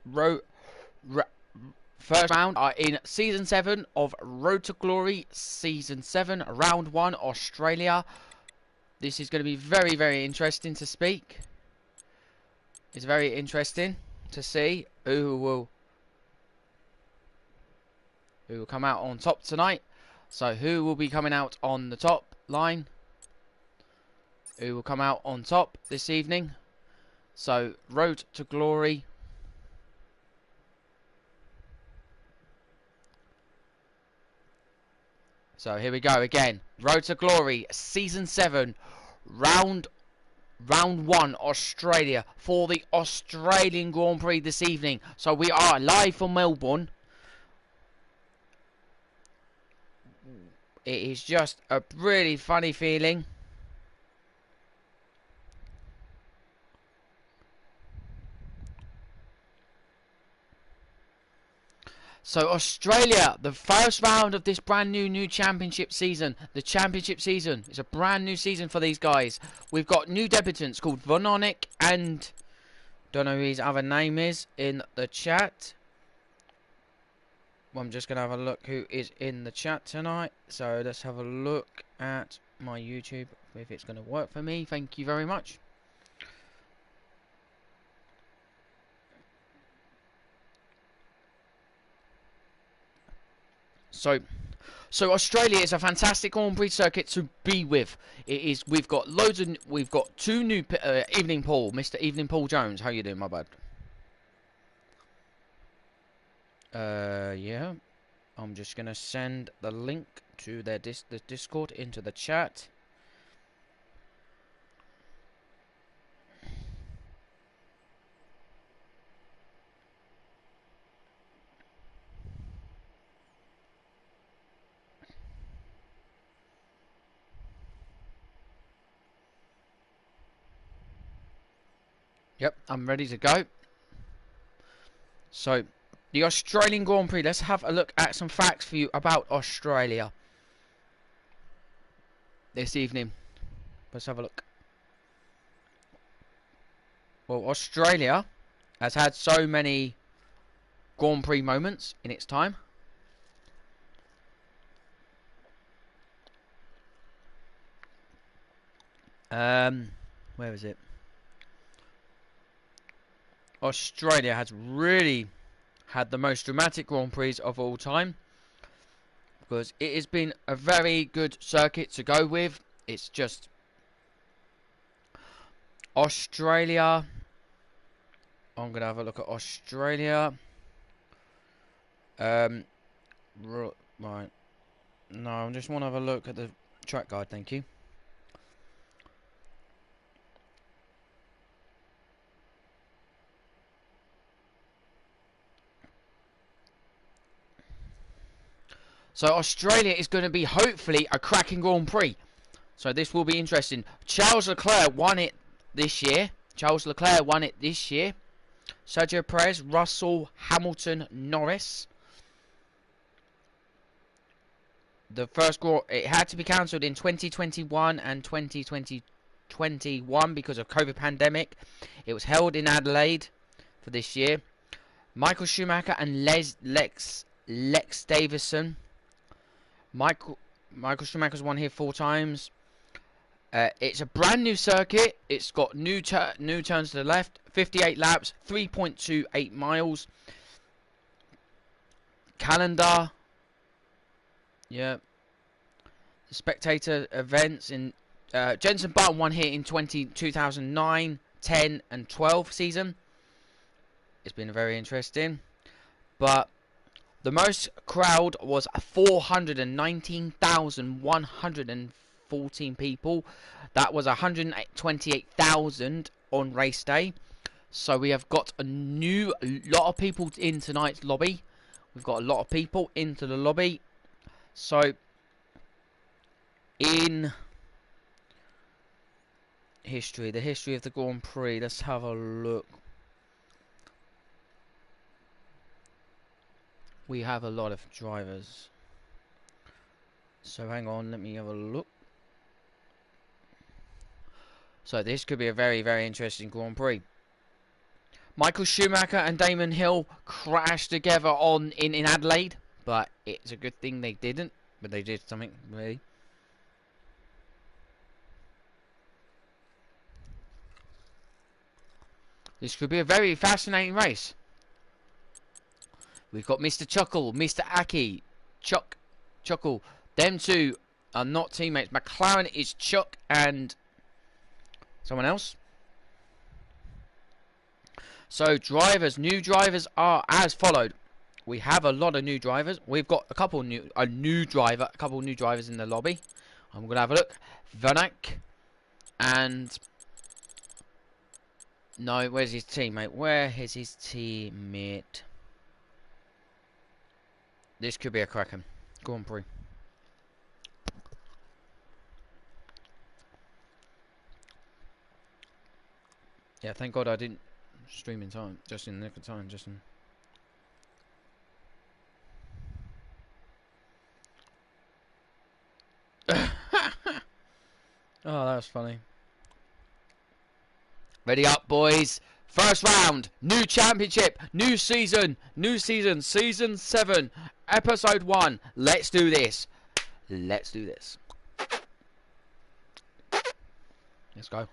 road, first round are in Season 7 of Road to Glory, Season 7, Round 1, Australia. This is going to be very, very interesting to speak. It's very interesting to see who will come out on top tonight. So who will be coming out on the top line? Who will come out on top this evening? So Road to Glory. So here we go again. Road to Glory, Season 7, Round 1, Australia, for the Australian Grand Prix this evening. So we are live from Melbourne. It is just a really funny feeling. So Australia, the first round of this brand new championship season. The championship season is a brand new season for these guys. We've got new debutants called Vononic and don't know who his other name is in the chat. Well, I'm just going to have a look who is in the chat tonight. So let's have a look at my YouTube if it's going to work for me. Thank you very much. So Australia is a fantastic Grand Prix circuit to be with. It is. We've got two new Evening Paul, Mr. Evening Paul Jones. How you doing, my bud? Yeah. I'm just gonna send the link to the Discord into the chat. Yep, I'm ready to go. So, the Australian Grand Prix. Let's have a look at some facts for you about Australia this evening. Let's have a look. Well, Australia has had so many Grand Prix moments in its time. Where is it? Australia has really had the most dramatic Grand Prix of all time because it has been a very good circuit to go with. It's just Australia. I'm gonna have a look at Australia. Right. No, I just want to have a look at the track guide. Thank you. So Australia is going to be hopefully a cracking Grand Prix. So this will be interesting. Charles Leclerc won it this year. Sergio Perez, Russell, Hamilton, Norris. The first it had to be cancelled in 2021 and 2021 because of COVID pandemic. It was held in Adelaide for this year. Michael Schumacher and Lex Davison. Michael Schumacher's won here 4 times. It's a brand new circuit. It's got new turns to the left. 58 laps, 3.28 miles. Calendar. Yeah. The spectator events in Jenson Button won here in 2009, 10 and 12 season. It's been very interesting. But the most crowd was 419,114 people. That was 128,000 on race day. So we have got a lot of people in tonight's lobby. We've got a lot of people into the lobby. So in history, the history of the Grand Prix, let's have a look. We have a lot of drivers. So hang on, let me have a look. So this could be a very, very interesting Grand Prix. Michael Schumacher and Damon Hill crashed together in Adelaide, but it's a good thing they didn't. But they did something really. This could be a very fascinating race. We've got Mr. Chuckle, Mr. Aki, Chuckle. Them two are not teammates. McLaren is Chuck and someone else. So drivers, new drivers are as followed. We have a lot of new drivers. We've got a couple new drivers in the lobby. I'm gonna have a look. Vanak and no, where's his teammate? Where is his teammate? This could be a Kraken. Go on, Bree. Yeah, thank God I didn't stream in time. Just in the nick of time. Just in. Oh, that was funny. Ready up, boys. First round. New championship. New season. Season 7. Episode 1. Let's do this. Let's do this. Let's go.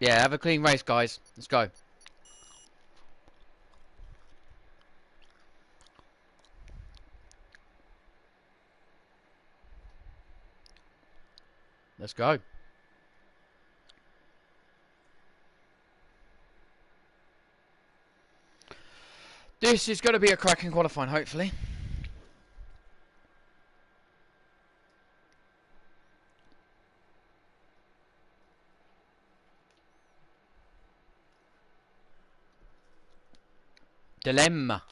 Yeah, have a clean race, guys. Let's go. Let's go. This is going to be a cracking qualifying, hopefully. Dilemma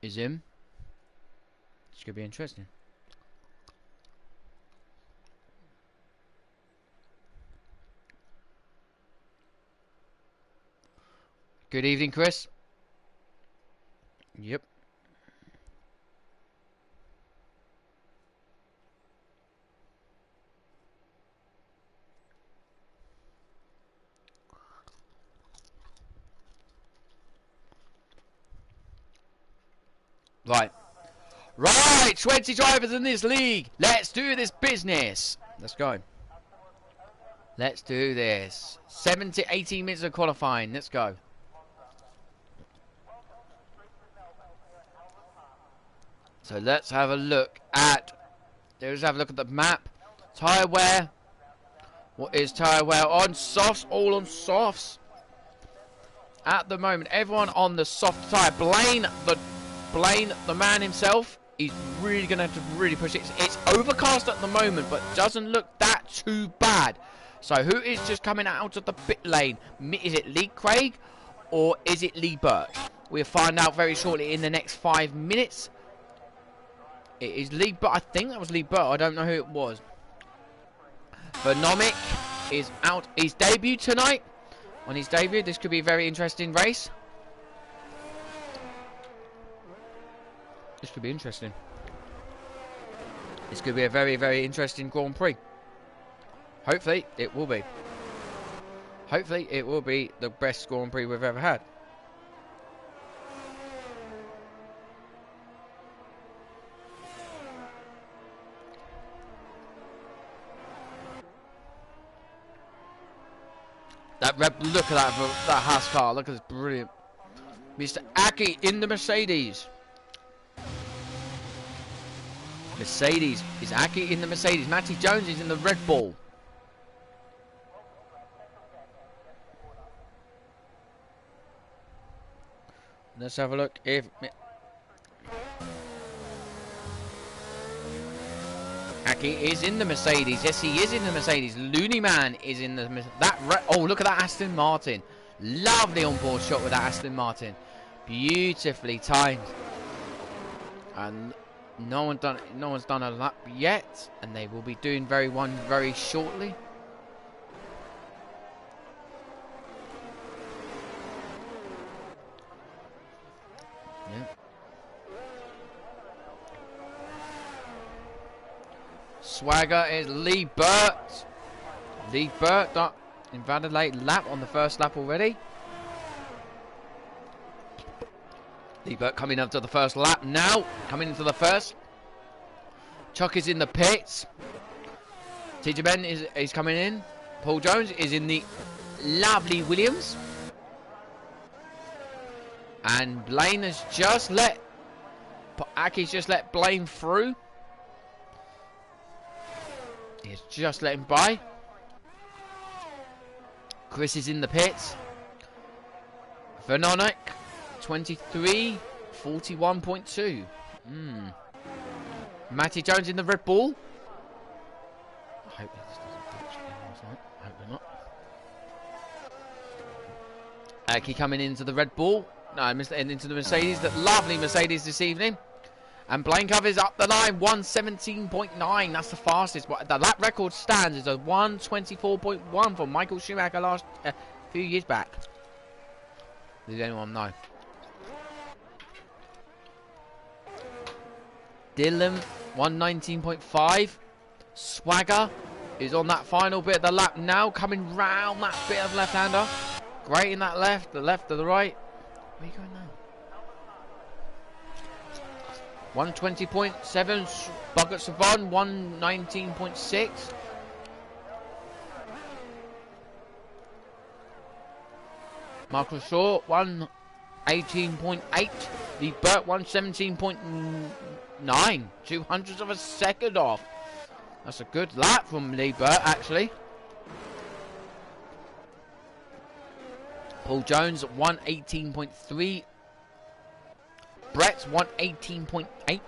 is him. It's going to be interesting. Good evening, Chris. Yep. Right. Right, 20 drivers in this league. Let's do this business. Let's go. Let's do this. 18 minutes of qualifying. Let's go. So let's have a look at. Let's have a look at the map. Tyre wear. What is tyre wear on softs? All on softs. At the moment, everyone on the soft tyre. Blaine, the man himself, he's really going to have to really push it. It's overcast at the moment, but doesn't look that too bad. So who is just coming out of the pit lane? Is it Lee Craig or is it Lee Burke? We'll find out very shortly in the next 5 minutes. It is Lee Burke. I think that was Lee Burke. I don't know who it was. Vernomic is out. His debut tonight. On his debut, this could be a very interesting race. This could be interesting. This could be a very, very interesting Grand Prix. Hopefully, it will be. Hopefully, it will be the best Grand Prix we've ever had. Look at that Haas car. Look at this, brilliant. Mr. Aki in the Mercedes. Mercedes. Is Aki in the Mercedes? Matty Jones is in the Red Bull. Let's have a look if... Aki is in the Mercedes. Yes, he is in the Mercedes. Looney Man is in the... Oh, look at that Aston Martin. Lovely on-board shot with that Aston Martin. Beautifully timed. And no one's done a lap yet. And they will be doing one very shortly. Yeah. Swagger is Lee Burt. Lee Burt, invalidated lap on the first lap already. Lee Burt coming up to the first lap now. Coming into the first. Chuck is in the pits. TJ Ben is coming in. Paul Jones is in the lovely Williams. And Blaine has just let... Aki's just let Blaine through. He's just let him by. Chris is in the pits. Vernonik, 23, 41.2. Matty Jones in the Red Bull. I hope this doesn't touch me. I hope they're not. Aki coming into the Red Bull. No, into the Mercedes. That lovely Mercedes this evening. And Blaine covers up the line, 1:17.9. That's the fastest. But the lap record stands as a 1:24.1 for Michael Schumacher last few years back. Does anyone know? Dylan, 1:19.5. Swagger is on that final bit of the lap now, coming round that bit of left-hander. Great in that left, the left to the right. Where are you going now? 1:20.7. Bucket Savon, 1:19.6. Michael Shaw, 1:18.8. Lee Burt, 1:17.9. 200ths of a second off. That's a good lap from Lee Burt, actually. Paul Jones, 1:18.3. Brett's 1:18.8.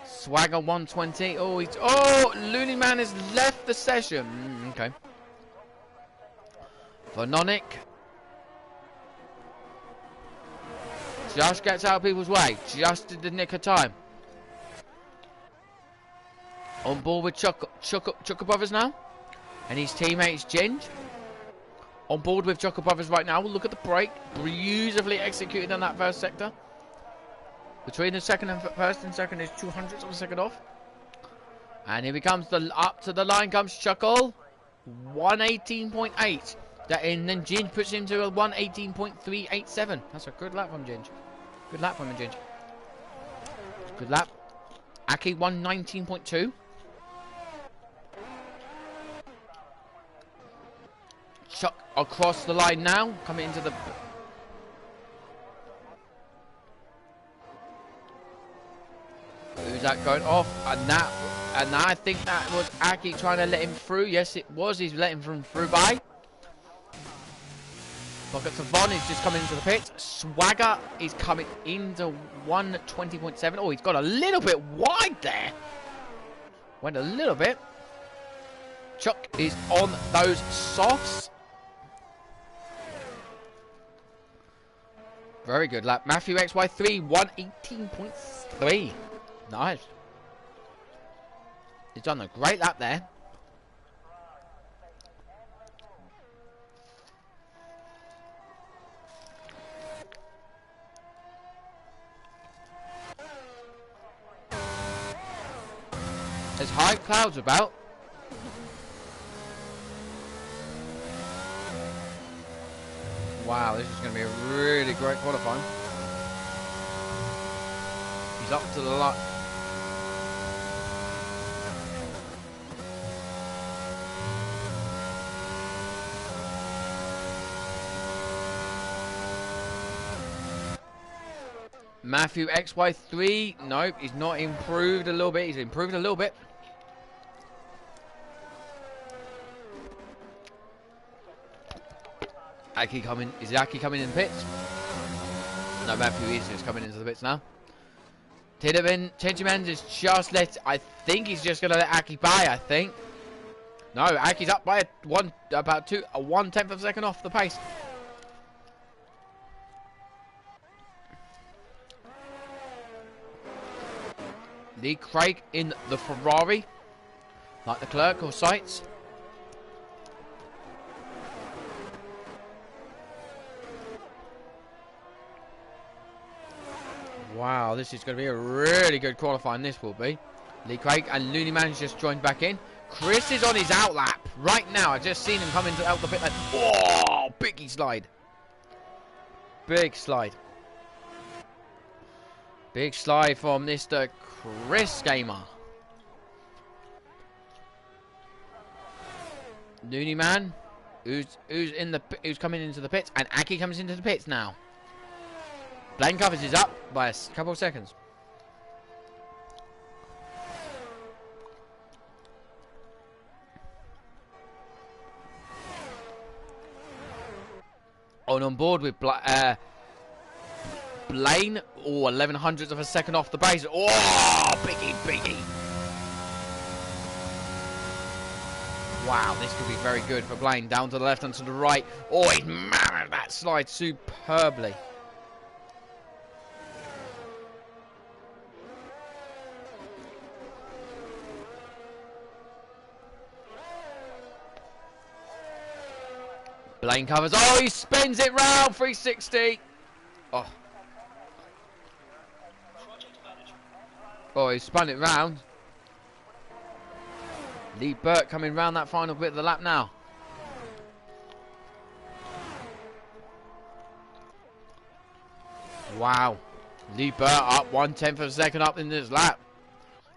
Swagger 1:20. Oh, Looney Man has left the session. Okay. Vernonik just gets out of people's way. Just in the nick of time. On board with Chucker Brothers now. And his teammates Ginge. On board with Chucker Brothers right now. We'll look at the break. Beautifully executed on that first sector. Between the second and first and second is 200ths of a second off. And here he comes. Up to the line comes Chuckle. 1:18.8. And then Ginge puts him to a 1:18.387. That's a good lap from Ginge. Good lap from Ginge. Good lap. Aki 1:19.2. Chuck across the line now, coming into the... Who's that going off? And I think that was Aki trying to let him through. Yes, it was. He's letting him through by. Pocket Savon is just coming into the pit. Swagger is coming into 1:20.7. Oh, he's got a little bit wide there. Went a little bit. Chuck is on those softs. Very good lap. Matthew XY3, 1:18.3. Nice. He's done a great lap there. There's high clouds about. Wow, this is going to be a really great qualifying. He's up to the line. Matthew XY3, nope, he's not improved a little bit. He's improved a little bit. Aki coming, is Aki coming in the pits? No, Matthew is just coming into the pits now. Tenjiman is just let, I think he's just going to let Aki by, I think. No, Aki's up by about 1/10 of a second off the pace. Lee Craig in the Ferrari, like the clerk or sights. Wow, this is going to be a really good qualifying, this will be. Lee Craig and Looney Man's just joined back in. Chris is on his outlap right now. I just seen him come into out the pit lane. Oh, biggie slide. Big slide. Big slide from Mr. Chris Gamer. Looney Man, who's coming into the pits, and Aki comes into the pits now. Blaine Covers is up by a couple of seconds. On board with Blaine, 11 hundredths of a second off the base. Oh, biggie. Wow, this could be very good for Blaine. Down to the left and to the right. Oh, he's married that slide superbly. Blaine covers. Oh, he spins it round. 360. Oh. Oh, he spun it round. Lee Burt coming round that final bit of the lap now. Wow. Lee Burt up 1/10 of a second up in this lap.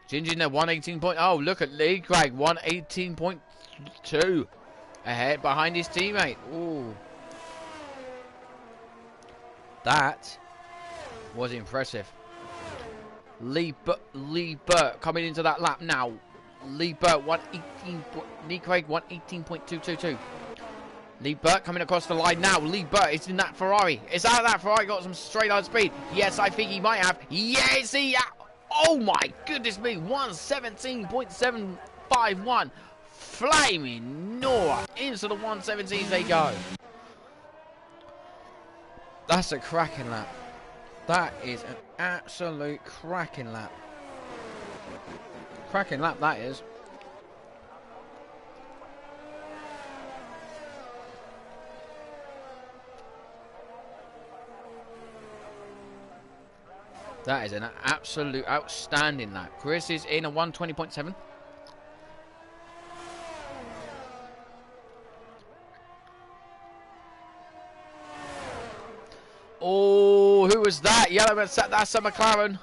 Ginger in there 118.0. Look at Lee Craig 118.2. Ahead behind his teammate. Ooh. That was impressive. Lee Burt coming into that lap now. Lee Burt 118. Lee Craig 118.222. Lee Burt coming across the line now. Lee Burt is in that Ferrari. Is that Ferrari got some straight line speed? Yes, I think he might have. Yes, he. Oh my goodness me! 117.751. Flaming Nora into the 117s they go. That's a cracking lap. That is an absolute cracking lap. Cracking lap that is. That is an absolute outstanding lap. Chris is in a 120.7. Oh, who was that? Yellow, that's a McLaren.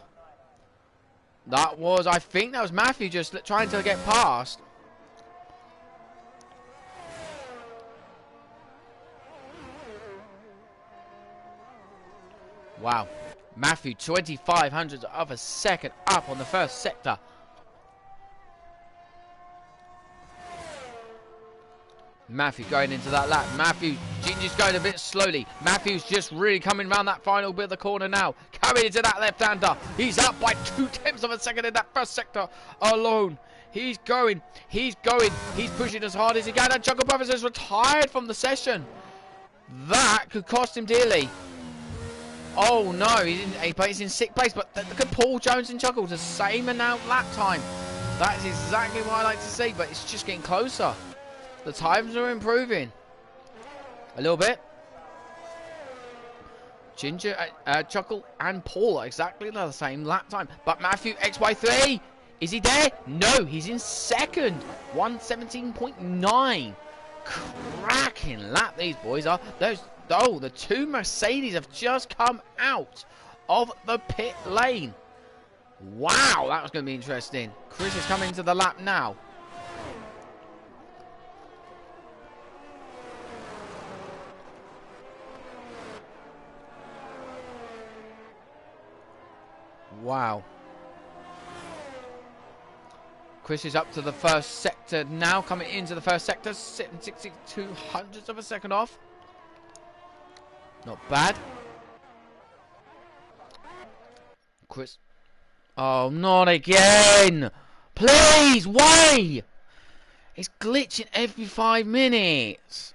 That was, I think that was Matthew just trying to get past. Wow. Matthew, 25 hundredths of a second up on the first sector. Matthew going into that lap. Matthew, Ginger's going a bit slowly. Matthew's just really coming around that final bit of the corner now. Coming into that left-hander. He's up by 0.2 of a second in that first sector alone. He's going. He's pushing as hard as he can. And Chuckle Brothers has retired from the session. That could cost him dearly. Oh no, he's in sixth place. But look at Paul Jones and Chuckles, the same amount lap time. That is exactly what I like to see, but it's just getting closer. The times are improving a little bit. Ginger, Chuckle and Paul are exactly the same lap time. But Matthew, XY3, is he there? No, he's in second. 117.9. Cracking lap these boys are. The two Mercedes have just come out of the pit lane. Wow, that was going to be interesting. Chris is coming to the lap now. Wow. Chris is up to the first sector now, coming into the first sector, sitting 62 hundredths of a second off. Not bad. Chris. Oh, not again. Please, why? It's glitching every 5 minutes.